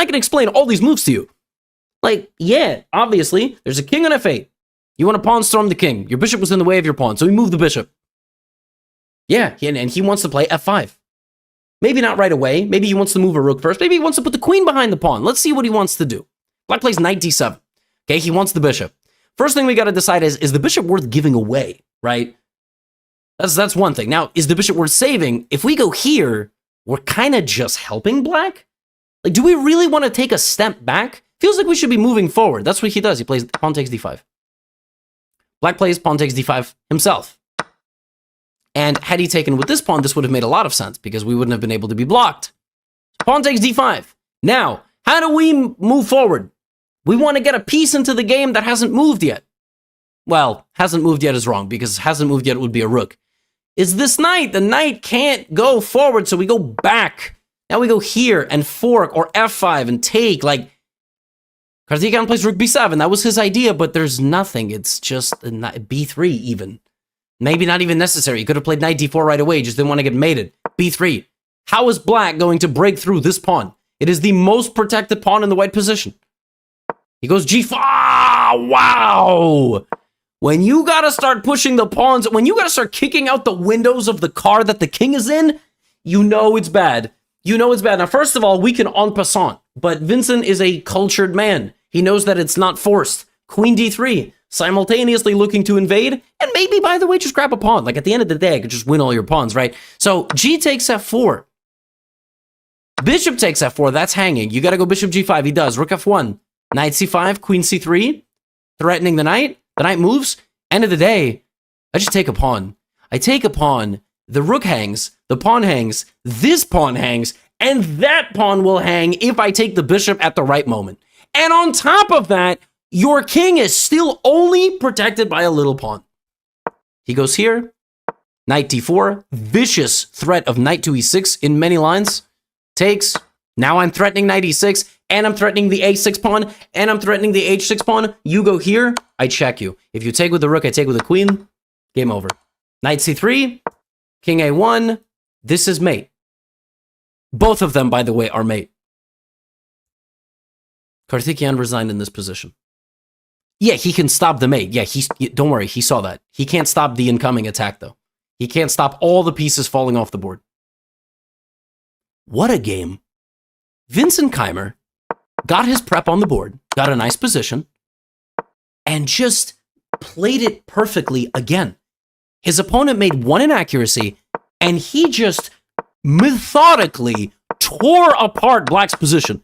I can explain all these moves to you. Like, yeah, obviously, there's a king on f8. You want to pawn storm the king. Your bishop was in the way of your pawn, so we move the bishop. Yeah, and he wants to play f5. Maybe not right away. Maybe he wants to move a rook first. Maybe he wants to put the queen behind the pawn. Let's see what he wants to do. Black plays knight d7. Okay, he wants the bishop. First thing we got to decide is the bishop worth giving away, right? That's one thing. Now, is the bishop worth saving? If we go here, we're kind of just helping black. Like, do we really want to take a step back? Feels like we should be moving forward. That's what he does. He plays pawn takes d5. Black plays pawn takes d5 himself. And had he taken with this pawn, this would have made a lot of sense because we wouldn't have been able to be blocked. Pawn takes d5. Now, how do we move forward? We want to get a piece into the game that hasn't moved yet. Well, hasn't moved yet is wrong because hasn't moved yet would be a rook. Is this knight? The knight can't go forward, so we go back. Now we go here and fork or f5 and take. Like, Carthian plays rook b7. That was his idea, but there's nothing. It's just b3 even. Maybe not even necessary. He could have played knight d4 right away. Just didn't want to get mated. b3. How is black going to break through this pawn? It is the most protected pawn in the white position. He goes g5. Wow. When you got to start pushing the pawns, when you got to start kicking out the windows of the car that the king is in, you know it's bad. You know it's bad. Now, first of all, we can en passant, but Vincent is a cultured man. He knows that it's not forced. Queen d3, simultaneously looking to invade, and maybe, by the way, just grab a pawn. Like, at the end of the day, I could just win all your pawns, right? So, g takes f4. Bishop takes f4, that's hanging. You gotta go bishop g5, he does. Rook f1, knight c5, queen c3, threatening the knight. The knight moves. End of the day, I just take a pawn. I take a pawn, the rook hangs, the pawn hangs, this pawn hangs, and that pawn will hang if I take the bishop at the right moment. And on top of that, your king is still only protected by a little pawn. He goes here, knight d4, vicious threat of knight to e6 in many lines, takes. Now I'm threatening knight e6, and I'm threatening the a6 pawn, and I'm threatening the h6 pawn. You go here, I check you. If you take with the rook, I take with the queen, game over. Knight c3, king a1, this is mate. Both of them, by the way, are mate. Karthikeyan resigned in this position. Yeah, he can stop the mate. Yeah, don't worry, he saw that. He can't stop the incoming attack, though. He can't stop all the pieces falling off the board. What a game. Vincent Keimer got his prep on the board, got a nice position, and just played it perfectly again. His opponent made one inaccuracy, and he just methodically tore apart Black's position.